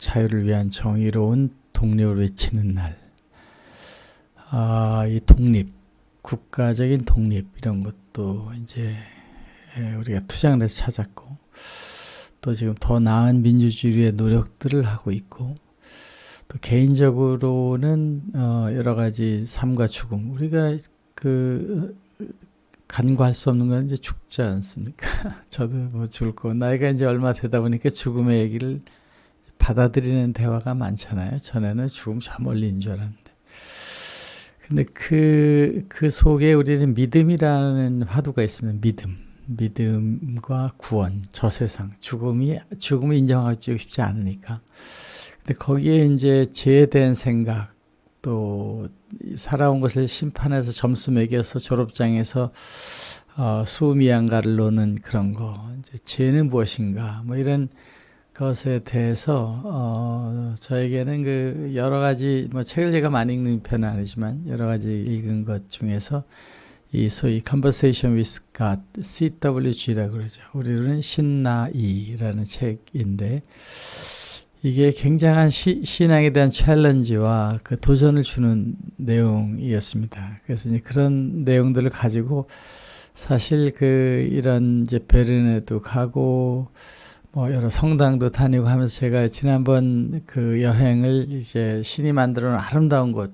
자유를 위한 정의로운 독립을 외치는 날. 이 독립, 국가적인 독립 이런 것도 이제 우리가 투쟁을 해서 찾았고, 또 지금 더 나은 민주주의의 노력들을 하고 있고, 또 개인적으로는 여러 가지 삶과 죽음, 우리가 간과할 수 없는 건 이제 죽지 않습니까? 저도 뭐 죽을 거, 나이가 이제 얼마 되다 보니까 죽음의 얘기를 받아들이는 대화가 많잖아요. 전에는 죽음 저 멀리인 줄 알았는데. 근데 그 속에 우리는 믿음이라는 화두가 있으면 믿음과 구원, 저 세상, 죽음을 인정하기 쉽지 않으니까. 근데 거기에 이제 죄에 대한 생각, 또 살아온 것을 심판해서 점수 매겨서 졸업장에서 수미양가를 놓는 그런 거, 이제 죄는 무엇인가, 뭐 이런 것에 대해서 저에게는 여러 가지, 뭐 책을 제가 많이 읽는 편은 아니지만 여러 가지 읽은 것 중에서 이 소위 Conversation with God, CWG라고 그러죠. 우리는 신나이라는 책인데, 이게 굉장한 신앙에 대한 챌린지와 그 도전을 주는 내용이었습니다. 그래서 이제 그런 내용들을 가지고 사실 이런 이제 베른에도 가고, 뭐 여러 성당도 다니고 하면서 제가 지난번 그 여행을 이제 신이 만들어 놓은 아름다운 곳,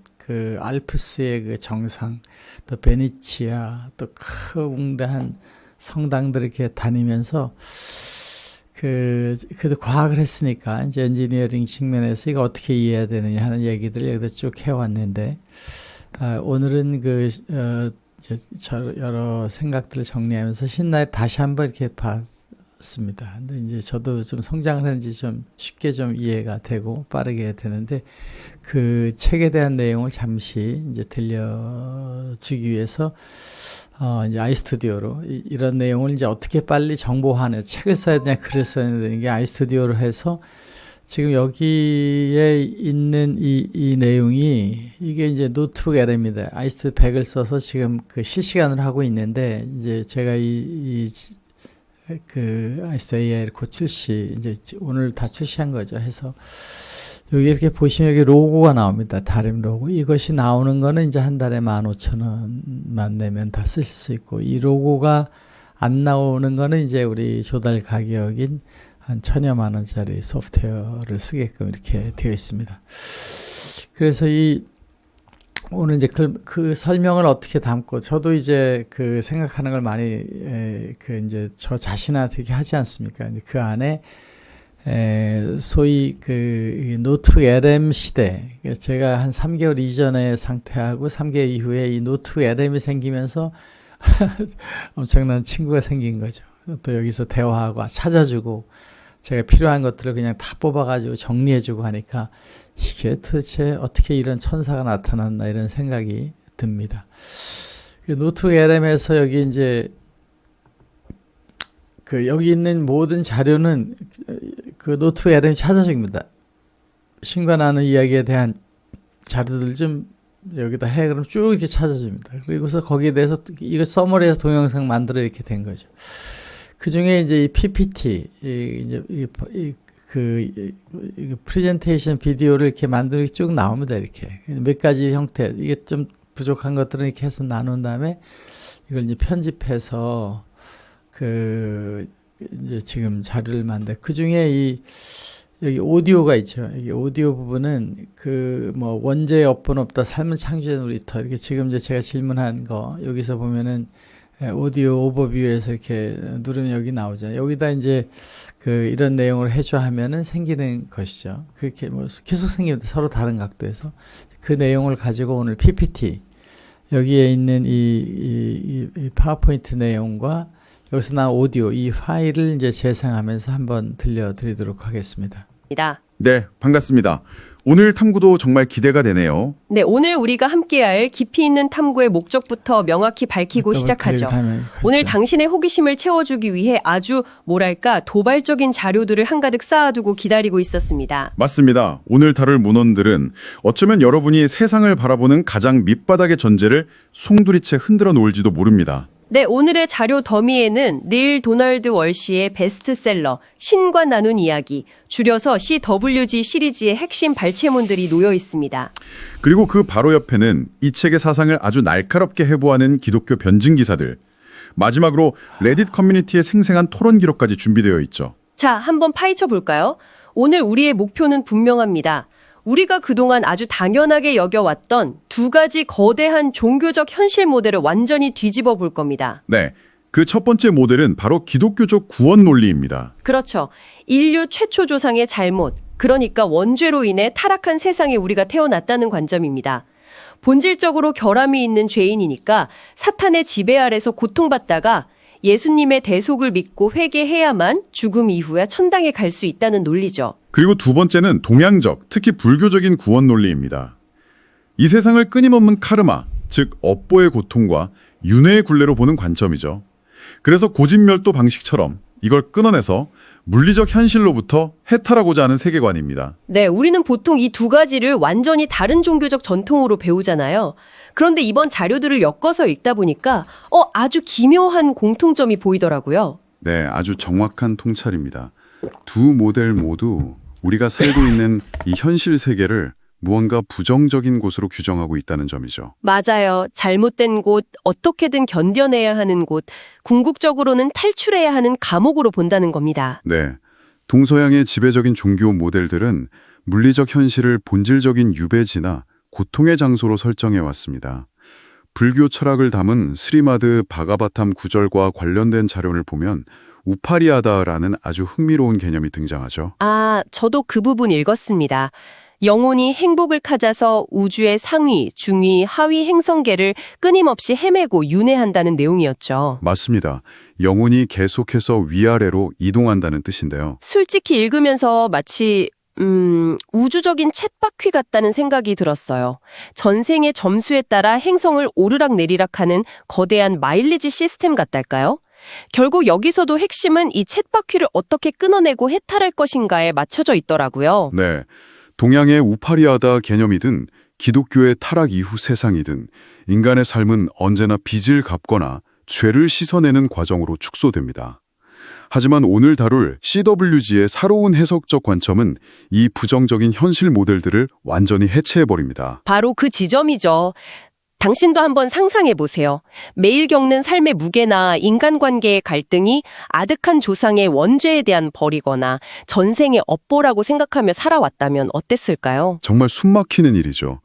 알프스의 그 정상, 또 베네치아, 또 웅대한 성당들 이렇게 다니면서 그래도 과학을 했으니까 이제 엔지니어링 측면에서 이거 어떻게 이해해야 되느냐 하는 얘기들을 여기다 쭉 해왔는데, 오늘은 여러 생각들을 정리하면서 신나게 다시 한번 이렇게 봤습니다. 근데 이제 저도 좀 성장을 했는지 좀 쉽게 좀 이해가 되고 빠르게 되는데, 그 책에 대한 내용을 잠시 이제 들려주기 위해서 이제 아이스튜디오로 이런 내용을 이제 어떻게 빨리 정보화하냐, 책을 써야 되냐, 글을 써야 되는 게 아이스튜디오로 해서 지금 여기에 있는 이 내용이 이게 이제 노트북 LM입니다. 아이스튜디오 100을 써서 지금 실시간으로 하고 있는데, 이제 제가 아이스튜디오 AI를 곧 이제 오늘 다 출시한 거죠. 해서 여기 이렇게 보시면 여기 로고가 나옵니다. 다림 로고. 이것이 나오는 거는 이제 한 달에 15,000원만 내면 다 쓰실 수 있고, 이 로고가 안 나오는 거는 이제 우리 조달 가격인 한 1,000여만 원짜리 소프트웨어를 쓰게끔 이렇게 되어 있습니다. 그래서 오늘 이제 그 설명을 어떻게 담고, 저도 이제 생각하는 걸 많이 이제 저 자신한테 하지 않습니까? 그 안에 소위 노트북 LM 시대, 제가 한 3개월 이전의 상태하고 3개월 이후에 이 노트북 LM이 생기면서 엄청난 친구가 생긴 거죠. 또 여기서 대화하고 찾아주고, 제가 필요한 것들을 그냥 다 뽑아가지고 정리해주고 하니까 이게 도대체 어떻게 이런 천사가 나타났나 이런 생각이 듭니다. 노트북 LM에서 여기 이제 여기 있는 모든 자료는 노트북 LM이 찾아줍니다. 신과 나는 이야기에 대한 자료들 좀 여기다 해, 그럼 쭉 이렇게 찾아줍니다. 그리고서 거기에 대해서 이거 서머리에서 동영상 만들어 이렇게 된 거죠. 그 중에 이제 이 PPT, 프레젠테이션 비디오를 이렇게 만들어 쭉 나옵니다. 이렇게 몇 가지 형태, 이게 좀 부족한 것들은 이렇게 해서 나눈 다음에 이걸 이제 편집해서 이제 지금 자료를 만들. 그 중에 여기 오디오가 있죠. 이 오디오 부분은 뭐 원죄 업본 없다, 삶을 창조해 놀이터, 이렇게 지금 이제 제가 질문한 거 여기서 보면은 오디오 오버뷰에서 이렇게 누르면 여기 나오잖아요. 여기다 이제 이런 내용을 해줘 하면은 생기는 것이죠. 그렇게 뭐 계속 생깁니다. 서로 다른 각도에서. 그 내용을 가지고 오늘 PPT, 여기에 있는 이 파워포인트 내용과 여기서 나온 오디오, 이 파일을 이제 재생하면서 한번 들려드리도록 하겠습니다. 네, 반갑습니다. 오늘 탐구도 정말 기대가 되네요. 네, 오늘 우리가 함께할 깊이 있는 탐구의 목적부터 명확히 밝히고 시작하죠. 오늘 당신의 호기심을 채워주기 위해 아주 뭐랄까 도발적인 자료들을 한가득 쌓아두고 기다리고 있었습니다. 맞습니다. 오늘 다룰 문헌들은 어쩌면 여러분이 세상을 바라보는 가장 밑바닥의 전제를 송두리째 흔들어 놓을지도 모릅니다. 네, 오늘의 자료 더미에는 닐 도널드 월시의 베스트셀러 신과 나눈 이야기, 줄여서 CWG 시리즈의 핵심 발췌문들이 놓여 있습니다. 그리고 그 바로 옆에는 이 책의 사상을 아주 날카롭게 해부하는 기독교 변증 기사들, 마지막으로 레딧 커뮤니티의 생생한 토론 기록까지 준비되어 있죠. 자, 한번 파헤쳐 볼까요? 오늘 우리의 목표는 분명합니다. 우리가 그동안 아주 당연하게 여겨왔던 두 가지 거대한 종교적 현실 모델을 완전히 뒤집어 볼 겁니다. 네, 그 첫 번째 모델은 바로 기독교적 구원 논리입니다. 그렇죠. 인류 최초 조상의 잘못, 그러니까 원죄로 인해 타락한 세상에 우리가 태어났다는 관점입니다. 본질적으로 결함이 있는 죄인이니까 사탄의 지배 아래서 고통받다가 예수님의 대속을 믿고 회개해야만 죽음 이후에 천당에 갈 수 있다는 논리죠. 그리고 두 번째는 동양적, 특히 불교적인 구원 논리입니다. 이 세상을 끊임없는 카르마, 즉 업보의 고통과 윤회의 굴레로 보는 관점이죠. 그래서 고진멸도 방식처럼 이걸 끊어내서 물리적 현실로부터 해탈하고자 하는 세계관입니다. 네, 우리는 보통 이 두 가지를 완전히 다른 종교적 전통으로 배우잖아요. 그런데 이번 자료들을 엮어서 읽다 보니까 아주 기묘한 공통점이 보이더라고요. 네, 아주 정확한 통찰입니다. 두 모델 모두 우리가 살고 있는 이 현실 세계를 무언가 부정적인 곳으로 규정하고 있다는 점이죠. 맞아요. 잘못된 곳, 어떻게든 견뎌내야 하는 곳, 궁극적으로는 탈출해야 하는 감옥으로 본다는 겁니다. 네, 동서양의 지배적인 종교 모델들은 물리적 현실을 본질적인 유배지나 고통의 장소로 설정해 왔습니다. 불교 철학을 담은 스리마드 바가바탐 구절과 관련된 자료를 보면 우파리아다라는 아주 흥미로운 개념이 등장하죠. 아, 저도 그 부분 읽었습니다. 영혼이 행복을 찾아서 우주의 상위, 중위, 하위 행성계를 끊임없이 헤매고 윤회한다는 내용이었죠. 맞습니다. 영혼이 계속해서 위아래로 이동한다는 뜻인데요. 솔직히 읽으면서 마치 우주적인 쳇바퀴 같다는 생각이 들었어요. 전생의 점수에 따라 행성을 오르락내리락하는 거대한 마일리지 시스템 같달까요? 결국 여기서도 핵심은 이 쳇바퀴를 어떻게 끊어내고 해탈할 것인가에 맞춰져 있더라고요. 네, 동양의 우파리아다 개념이든 기독교의 타락 이후 세상이든 인간의 삶은 언제나 빚을 갚거나 죄를 씻어내는 과정으로 축소됩니다. 하지만 오늘 다룰 CWG의 사로운 해석적 관점은 이 부정적인 현실 모델들을 완전히 해체해버립니다. 바로 그 지점이죠. 당신도 한번 상상해 보세요. 매일 겪는 삶의 무게나 인간관계의 갈등이 아득한 조상의 원죄에 대한 벌이거나 전생의 업보라고 생각하며 살아왔다면 어땠을까요? 정말 숨막히는 일이죠.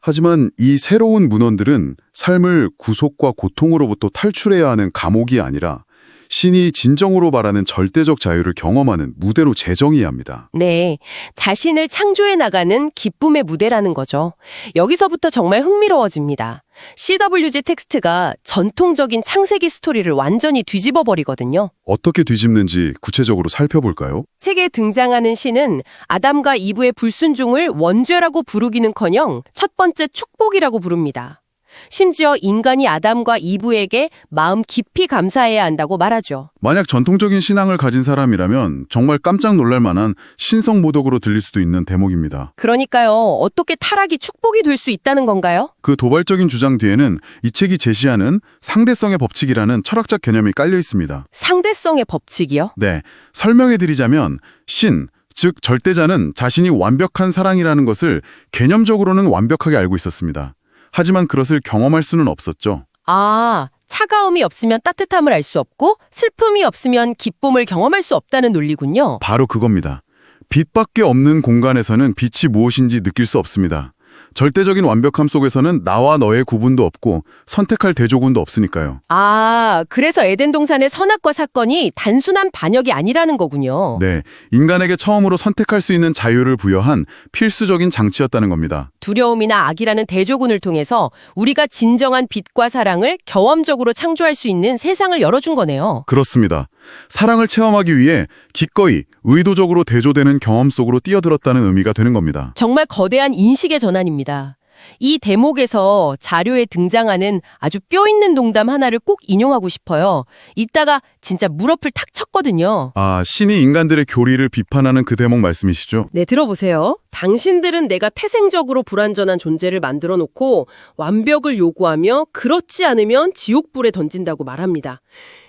하지만 이 새로운 문헌들은 삶을 구속과 고통으로부터 탈출해야 하는 감옥이 아니라 신이 진정으로 말하는 절대적 자유를 경험하는 무대로 재정의해야 합니다. 네, 자신을 창조해 나가는 기쁨의 무대라는 거죠. 여기서부터 정말 흥미로워집니다. CWG 텍스트가 전통적인 창세기 스토리를 완전히 뒤집어 버리거든요. 어떻게 뒤집는지 구체적으로 살펴볼까요? 책에 등장하는 신은 아담과 이브의 불순종을 원죄라고 부르기는커녕 첫 번째 축복이라고 부릅니다. 심지어 인간이 아담과 이브에게 마음 깊이 감사해야 한다고 말하죠. 만약 전통적인 신앙을 가진 사람이라면 정말 깜짝 놀랄 만한 신성 모독으로 들릴 수도 있는 대목입니다. 그러니까요. 어떻게 타락이 축복이 될 수 있다는 건가요? 그 도발적인 주장 뒤에는 이 책이 제시하는 상대성의 법칙이라는 철학적 개념이 깔려 있습니다. 상대성의 법칙이요? 네, 설명해드리자면 신, 즉 절대자는 자신이 완벽한 사랑이라는 것을 개념적으로는 완벽하게 알고 있었습니다. 하지만 그것을 경험할 수는 없었죠. 아, 차가움이 없으면 따뜻함을 알 수 없고 슬픔이 없으면 기쁨을 경험할 수 없다는 논리군요. 바로 그겁니다. 빛밖에 없는 공간에서는 빛이 무엇인지 느낄 수 없습니다. 절대적인 완벽함 속에서는 나와 너의 구분도 없고 선택할 대조군도 없으니까요. 아, 그래서 에덴 동산의 선악과 사건이 단순한 반역이 아니라는 거군요. 네, 인간에게 처음으로 선택할 수 있는 자유를 부여한 필수적인 장치였다는 겁니다. 두려움이나 악이라는 대조군을 통해서 우리가 진정한 빛과 사랑을 경험적으로 창조할 수 있는 세상을 열어준 거네요. 그렇습니다. 사랑을 체험하기 위해 기꺼이 의도적으로 대조되는 경험 속으로 뛰어들었다는 의미가 되는 겁니다. 정말 거대한 인식의 전환입니다. 이 대목에서 자료에 등장하는 아주 뼈 있는 농담 하나를 꼭 인용하고 싶어요. 이따가 진짜 무릎을 탁 쳤거든요. 아, 신이 인간들의 교리를 비판하는 그 대목 말씀이시죠? 네, 들어보세요. 당신들은 내가 태생적으로 불완전한 존재를 만들어 놓고 완벽을 요구하며 그렇지 않으면 지옥불에 던진다고 말합니다.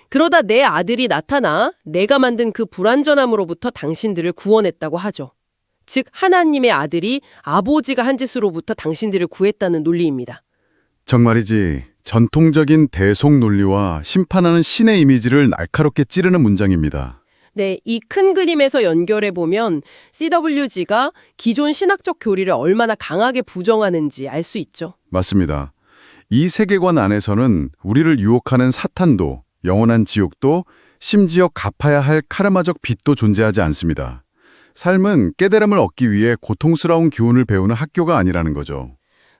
그러다 내 아들이 나타나 내가 만든 그 불완전함으로부터 당신들을 구원했다고 하죠. 즉 하나님의 아들이 아버지가 한 짓으로부터 당신들을 구했다는 논리입니다. 정말이지 전통적인 대속 논리와 심판하는 신의 이미지를 날카롭게 찌르는 문장입니다. 네, 이 큰 그림에서 연결해 보면 CWG가 기존 신학적 교리를 얼마나 강하게 부정하는지 알 수 있죠. 맞습니다. 이 세계관 안에서는 우리를 유혹하는 사탄도, 영원한 지옥도, 심지어 갚아야 할 카르마적 빚도 존재하지 않습니다. 삶은 깨달음을 얻기 위해 고통스러운 교훈을 배우는 학교가 아니라는 거죠.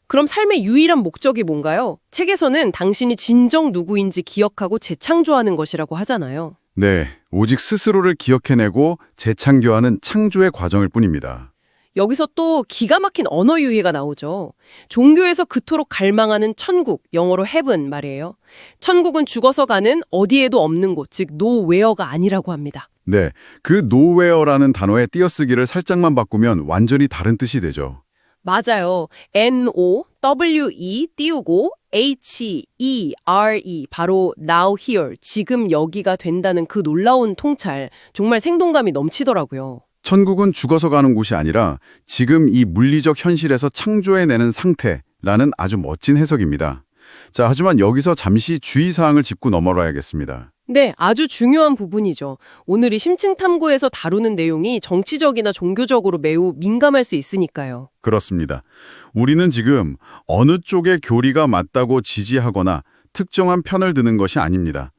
그럼 삶의 유일한 목적이 뭔가요? 책에서는 당신이 진정 누구인지 기억하고 재창조하는 것이라고 하잖아요. 네, 오직 스스로를 기억해내고 재창조하는 창조의 과정일 뿐입니다. 여기서 또 기가 막힌 언어 유희가 나오죠. 종교에서 그토록 갈망하는 천국, 영어로 heaven 말이에요. 천국은 죽어서 가는 어디에도 없는 곳, 즉 nowhere가 아니라고 합니다. 네, 그 nowhere라는 단어의 띄어쓰기를 살짝만 바꾸면 완전히 다른 뜻이 되죠. 맞아요. N-O-W-E 띄우고 H-E-R-E 바로 now here, 지금 여기가 된다는 그 놀라운 통찰, 정말 생동감이 넘치더라고요. 천국은 죽어서 가는 곳이 아니라 지금 이 물리적 현실에서 창조해내는 상태라는 아주 멋진 해석입니다. 자, 하지만 여기서 잠시 주의사항을 짚고 넘어가야겠습니다. 네, 아주 중요한 부분이죠. 오늘 이 심층 탐구에서 다루는 내용이 정치적이나 종교적으로 매우 민감할 수 있으니까요. 그렇습니다. 우리는 지금 어느 쪽의 교리가 맞다고 지지하거나 특정한 편을 드는 것이 아닙니다.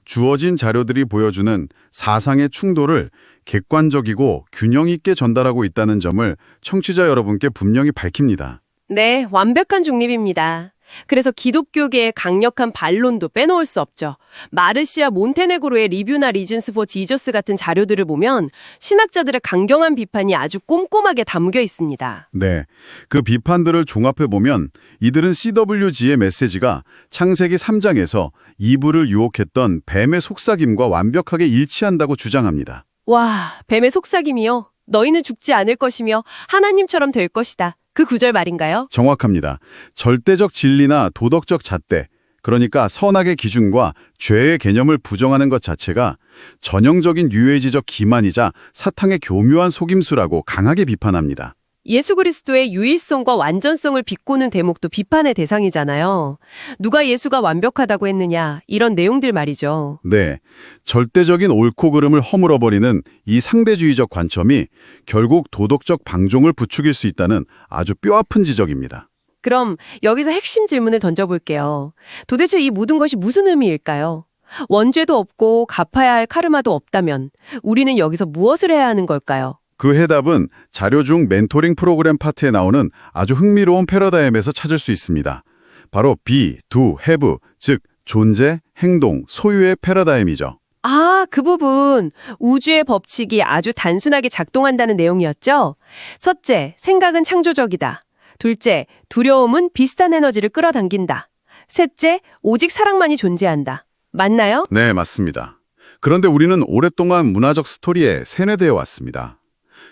주어진 자료들이 보여주는 사상의 충돌을 객관적이고 균형 있게 전달하고 있다는 점을 청취자 여러분께 분명히 밝힙니다. 네, 완벽한 중립입니다. 그래서 기독교계의 강력한 반론도 빼놓을 수 없죠. 마르시아 몬테네그로의 리뷰나 리즌스 포 지저스 같은 자료들을 보면 신학자들의 강경한 비판이 아주 꼼꼼하게 담겨 있습니다. 네, 그 비판들을 종합해보면 이들은 CWG의 메시지가 창세기 3장에서 이브를 유혹했던 뱀의 속삭임과 완벽하게 일치한다고 주장합니다. 와, 뱀의 속삭임이요? 너희는 죽지 않을 것이며 하나님처럼 될 것이다. 그 구절 말인가요? 정확합니다. 절대적 진리나 도덕적 잣대, 그러니까 선악의 기준과 죄의 개념을 부정하는 것 자체가 전형적인 유해지적 기만이자 사탕의 교묘한 속임수라고 강하게 비판합니다. 예수 그리스도의 유일성과 완전성을 비꼬는 대목도 비판의 대상이잖아요. 누가 예수가 완벽하다고 했느냐, 이런 내용들 말이죠. 네, 절대적인 옳고 그름을 허물어버리는 이 상대주의적 관점이 결국 도덕적 방종을 부추길 수 있다는 아주 뼈아픈 지적입니다. 그럼 여기서 핵심 질문을 던져볼게요. 도대체 이 모든 것이 무슨 의미일까요? 원죄도 없고 갚아야 할 카르마도 없다면 우리는 여기서 무엇을 해야 하는 걸까요? 그 해답은 자료 중 멘토링 프로그램 파트에 나오는 아주 흥미로운 패러다임에서 찾을 수 있습니다. 바로 be, do, have, 즉 존재, 행동, 소유의 패러다임이죠. 아, 그 부분. 우주의 법칙이 아주 단순하게 작동한다는 내용이었죠? 첫째, 생각은 창조적이다. 둘째, 두려움은 비슷한 에너지를 끌어당긴다. 셋째, 오직 사랑만이 존재한다. 맞나요? 네, 맞습니다. 그런데 우리는 오랫동안 문화적 스토리에 세뇌되어 왔습니다.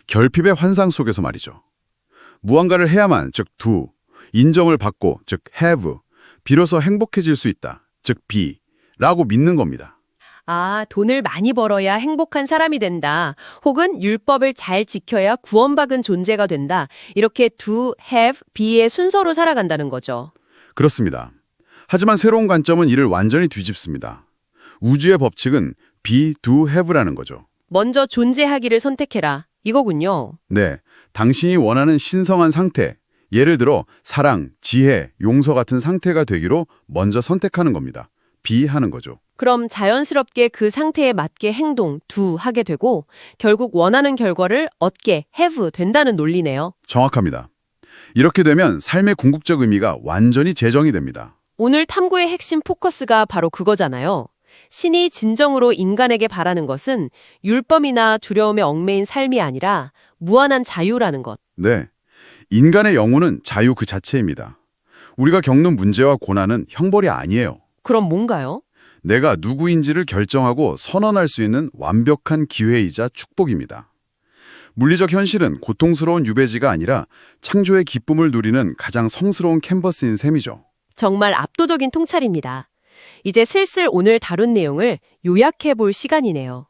결핍의 환상 속에서 말이죠. 무언가를 해야만, 즉 do, 인정을 받고, 즉 have, 비로소 행복해질 수 있다, 즉 be, 라고 믿는 겁니다. 아, 돈을 많이 벌어야 행복한 사람이 된다. 혹은 율법을 잘 지켜야 구원받은 존재가 된다. 이렇게 do, have, be의 순서로 살아간다는 거죠. 그렇습니다. 하지만 새로운 관점은 이를 완전히 뒤집습니다. 우주의 법칙은 be, do, have라는 거죠. 먼저 존재하기를 선택해라. 이거군요. 네, 당신이 원하는 신성한 상태, 예를 들어 사랑, 지혜, 용서 같은 상태가 되기로 먼저 선택하는 겁니다. be 하는 거죠. 그럼 자연스럽게 그 상태에 맞게 행동, do 하게 되고 결국 원하는 결과를 얻게 have 된다는 논리네요. 정확합니다. 이렇게 되면 삶의 궁극적 의미가 완전히 재정이 됩니다. 오늘 탐구의 핵심 포커스가 바로 그거잖아요. 신이 진정으로 인간에게 바라는 것은 율법이나 두려움에 얽매인 삶이 아니라 무한한 자유라는 것. 네, 인간의 영혼은 자유 그 자체입니다. 우리가 겪는 문제와 고난은 형벌이 아니에요. 그럼 뭔가요? 내가 누구인지를 결정하고 선언할 수 있는 완벽한 기회이자 축복입니다. 물리적 현실은 고통스러운 유배지가 아니라 창조의 기쁨을 누리는 가장 성스러운 캔버스인 셈이죠. 정말 압도적인 통찰입니다. 이제 슬슬 오늘 다룬 내용을 요약해 볼 시간이네요.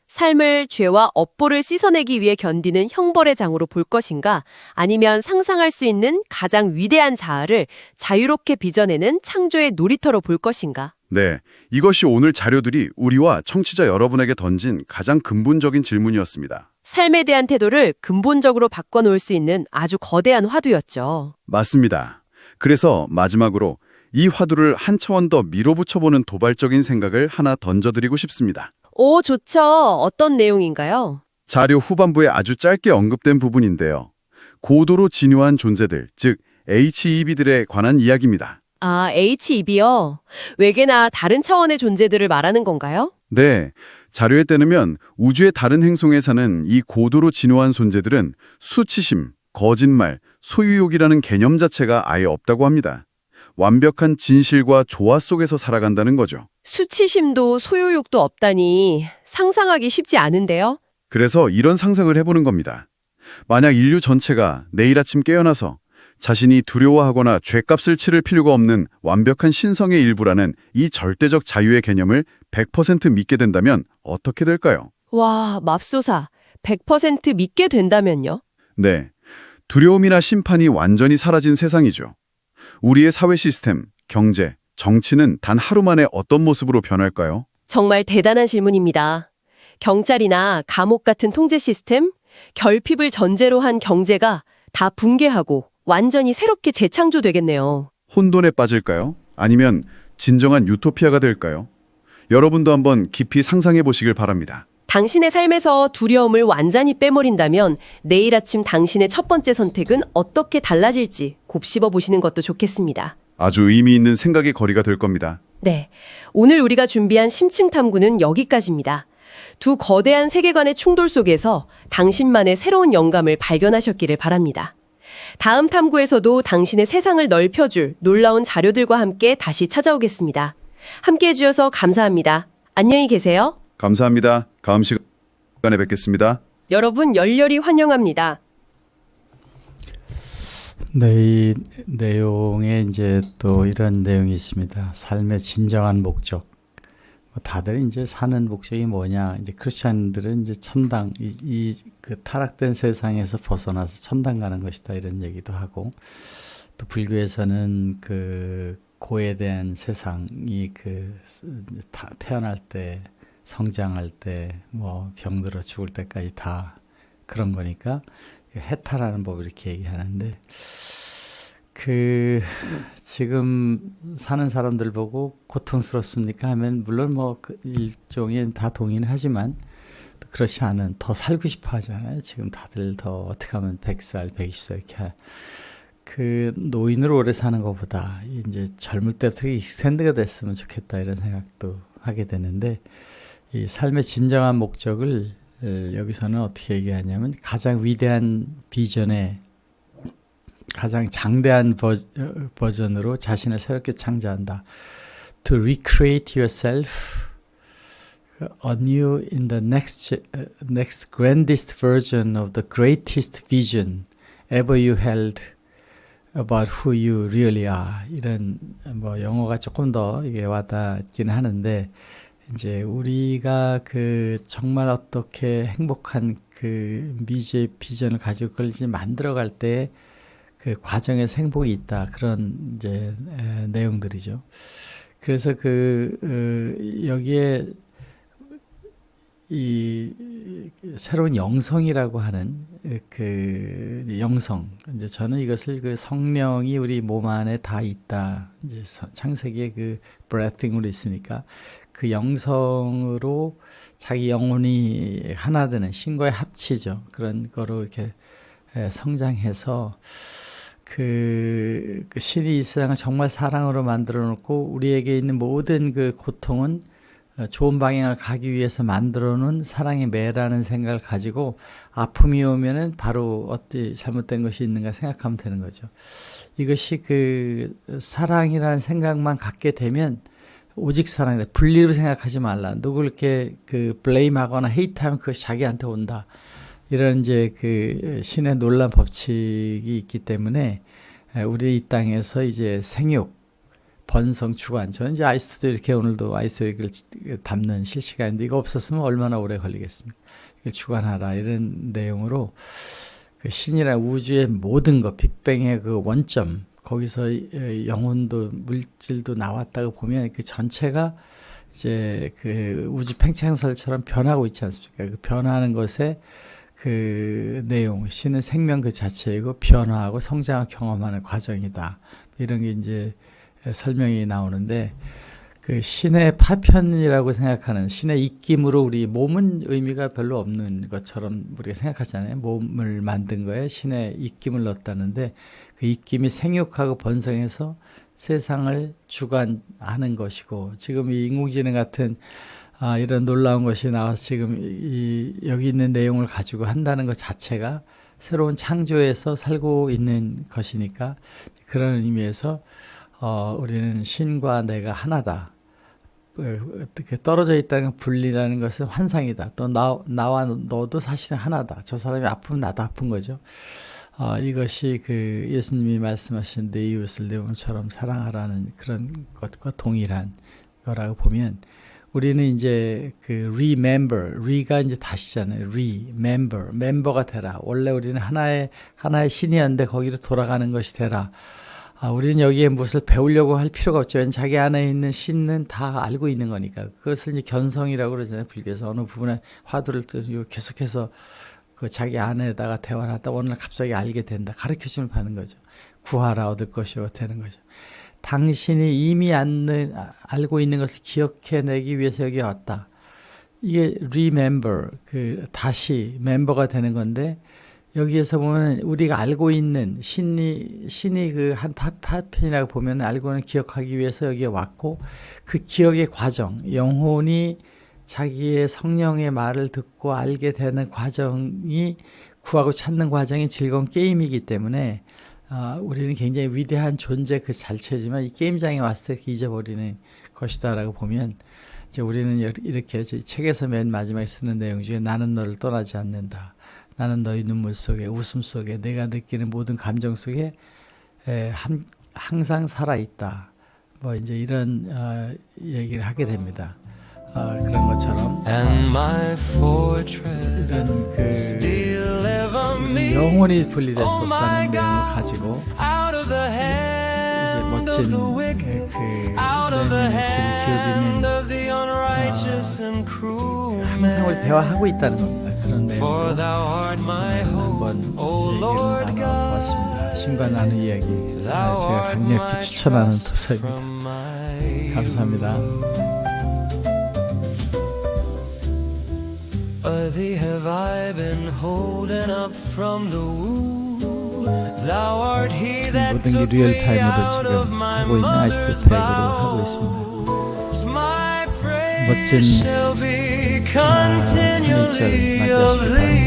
삶을 죄와 업보를 씻어내기 위해 견디는 형벌의 장으로 볼 것인가, 아니면 상상할 수 있는 가장 위대한 자아를 자유롭게 빚어내는 창조의 놀이터로 볼 것인가. 네, 이것이 오늘 자료들이 우리와 청취자 여러분에게 던진 가장 근본적인 질문이었습니다. 삶에 대한 태도를 근본적으로 바꿔놓을 수 있는 아주 거대한 화두였죠. 맞습니다. 그래서 마지막으로 이 화두를 한 차원 더 밀어붙여보는 도발적인 생각을 하나 던져드리고 싶습니다. 오, 좋죠. 어떤 내용인가요? 자료 후반부에 아주 짧게 언급된 부분인데요. 고도로 진요한 존재들, 즉 HEB들에 관한 이야기입니다. 아, HEB요? 외계나 다른 차원의 존재들을 말하는 건가요? 네, 자료에 따르면 우주의 다른 행성에 사는 이 고도로 진화한 존재들은 수치심, 거짓말, 소유욕이라는 개념 자체가 아예 없다고 합니다. 완벽한 진실과 조화 속에서 살아간다는 거죠. 수치심도 소유욕도 없다니 상상하기 쉽지 않은데요? 그래서 이런 상상을 해보는 겁니다. 만약 인류 전체가 내일 아침 깨어나서 자신이 두려워하거나 죗값을 치를 필요가 없는 완벽한 신성의 일부라는 이 절대적 자유의 개념을 100% 믿게 된다면 어떻게 될까요? 와, 맙소사. 100% 믿게 된다면요? 네, 두려움이나 심판이 완전히 사라진 세상이죠. 우리의 사회 시스템, 경제, 정치는 단 하루 만에 어떤 모습으로 변할까요? 정말 대단한 질문입니다. 경찰이나 감옥 같은 통제 시스템, 결핍을 전제로 한 경제가 다 붕괴하고 완전히 새롭게 재창조되겠네요. 혼돈에 빠질까요? 아니면 진정한 유토피아가 될까요? 여러분도 한번 깊이 상상해 보시길 바랍니다. 당신의 삶에서 두려움을 완전히 빼버린다면 내일 아침 당신의 첫 번째 선택은 어떻게 달라질지 곱씹어 보시는 것도 좋겠습니다. 아주 의미 있는 생각의 거리가 될 겁니다. 네, 오늘 우리가 준비한 심층 탐구는 여기까지입니다. 두 거대한 세계관의 충돌 속에서 당신만의 새로운 영감을 발견하셨기를 바랍니다. 다음 탐구에서도 당신의 세상을 넓혀줄 놀라운 자료들과 함께 다시 찾아오겠습니다. 함께해 주셔서 감사합니다. 안녕히 계세요. 감사합니다. 다음 시간에 뵙겠습니다. 여러분 열렬히 환영합니다. 네, 이 내용에 이제 또 이런 내용이 있습니다. 삶의 진정한 목적. 다들 이제 사는 목적이 뭐냐? 이제 크리스천들은 이제 천당, 그 타락된 세상에서 벗어나서 천당 가는 것이다 이런 얘기도 하고, 또 불교에서는 그 고에 대한 세상이 그 태어날 때, 성장할 때, 뭐 병들어 죽을 때까지 다 그런 거니까 해탈하는 법을 이렇게 얘기하는데, 지금 사는 사람들 보고 고통스럽습니까 하면 물론 뭐 일종의 다 동의는 하지만 그렇지 않은 더 살고 싶어 하잖아요. 지금 다들 더 어떻게 하면 100살, 120살 이렇게 그 노인으로 오래 사는 것보다 이제 젊을 때부터 익스텐드가 됐으면 좋겠다 이런 생각도 하게 되는데, 이 삶의 진정한 목적을 여기서는 어떻게 얘기하냐면 가장 위대한 비전의 가장 장대한 버전으로 자신을 새롭게 창조한다. To recreate yourself anew in the next grandest version of the greatest vision ever you held about who you really are. 이런 뭐 영어가 조금 더 이게 와닿기는 하는데, 이제 우리가 그 정말 어떻게 행복한 그 미지의 비전을 가지고 그걸 이제 만들어갈 때 그 과정에서 행복이 있다, 그런 이제 내용들이죠. 그래서 여기에 이 새로운 영성이라고 하는 그 영성, 이제 저는 이것을 그 성령이 우리 몸 안에 다 있다, 이제 창세기에 그 breathing으로 있으니까 그 영성으로 자기 영혼이 하나 되는 신과의 합치죠. 그런 거로 이렇게 성장해서 그 신이 이 세상을 정말 사랑으로 만들어 놓고 우리에게 있는 모든 그 고통은 좋은 방향을 가기 위해서 만들어놓은 사랑의 매라는 생각을 가지고 아픔이 오면은 바로 어디 잘못된 것이 있는가 생각하면 되는 거죠. 이것이 그 사랑이라는 생각만 갖게 되면 오직 사랑이다. 분리로 생각하지 말라. 누굴 이렇게 그 블레임하거나 헤이트하면 그것이 자기한테 온다. 이런 이제 그 신의 놀라운 법칙이 있기 때문에 우리 이 땅에서 이제 생육, 번성, 주관. 저는 이제 아이스도 이렇게 오늘도 아이스 얘기를 담는 실시간인데 이거 없었으면 얼마나 오래 걸리겠습니까? 이걸 주관하라 이런 내용으로 그 신이란 우주의 모든 것, 빅뱅의 그 원점 거기서 영혼도 물질도 나왔다고 보면 그 전체가 이제 그 우주 팽창설처럼 변하고 있지 않습니까? 그 변하는 것에 그 내용, 신은 생명 그 자체이고 변화하고 성장을 경험하는 과정이다. 이런 게 이제 설명이 나오는데 그 신의 파편이라고 생각하는 신의 입김으로 우리 몸은 의미가 별로 없는 것처럼 우리가 생각하잖아요. 몸을 만든 거에 신의 입김을 넣었다는데 그 입김이 생육하고 번성해서 세상을 주관하는 것이고 지금 이 인공지능 같은 이런 놀라운 것이 나와서 지금 여기 있는 내용을 가지고 한다는 것 자체가 새로운 창조에서 살고 있는 것이니까 그런 의미에서 우리는 신과 내가 하나다. 어떻게 떨어져 있다는 분리라는 것은 환상이다. 또 나와 너도 사실은 하나다. 저 사람이 아프면 나도 아픈 거죠. 이것이 그 예수님이 말씀하신 내 이웃을 내 몸처럼 사랑하라는 그런 것과 동일한 거라고 보면 우리는 이제 그 remember, re가 이제 다시잖아요. remember, 멤버가 되라. 원래 우리는 하나의 신이었는데 거기로 돌아가는 것이 되라. 우리는 여기에 무엇을 배우려고 할 필요가 없죠. 왜냐하면 자기 안에 있는 신은 다 알고 있는 거니까. 그것을 이제 견성이라고 그러잖아요. 불교에서 어느 부분에 화두를 뜨고 계속해서 그 자기 안에다가 대화를 하다 오늘 갑자기 알게 된다. 가르쳐주면 받는 거죠. 구하라 얻을 것이요 되는 거죠. 당신이 이미 알고 있는 것을 기억해내기 위해서 여기 왔다. 이게 remember, 그 다시 멤버가 되는 건데 여기에서 보면 우리가 알고 있는 신이 그 한 파편이라고 보면 알고는 기억하기 위해서 여기에 왔고 그 기억의 과정, 영혼이 자기의 성령의 말을 듣고 알게 되는 과정이 구하고 찾는 과정이 즐거운 게임이기 때문에 우리는 굉장히 위대한 존재 그 자체지만 이 게임장에 왔을 때 잊어버리는 것이다라고 보면 이제 우리는 이렇게 책에서 맨 마지막에 쓰는 내용 중에 나는 너를 떠나지 않는다. 나는 너희 눈물 속에 웃음 속에 내가 느끼는 모든 감정 속에 항상 살아있다. 뭐 이제 이런 얘기를 하게 됩니다. 그런 것처럼 이런 그 영원히 분리될 수 없다는 내용을 가지고 이제 멋진 그 내면의 길을 기울이는 항상 우리 대화하고 있다는 겁니다. 그런 내용으로 한번 얘기를 나눠보았습니다. 신과 나눈 이야기 제가 강력히 추천하는 도서입니다. 감사합니다. Thee have I been holding up from the womb. Thou art he that 모든 게 took me 리얼타임으로 out of 지금 my 하고 있는 mother's 아이스백으로 하고 있습니다. bowels. My praise 멋진 shall be continually 맞이하시기 바랍니다.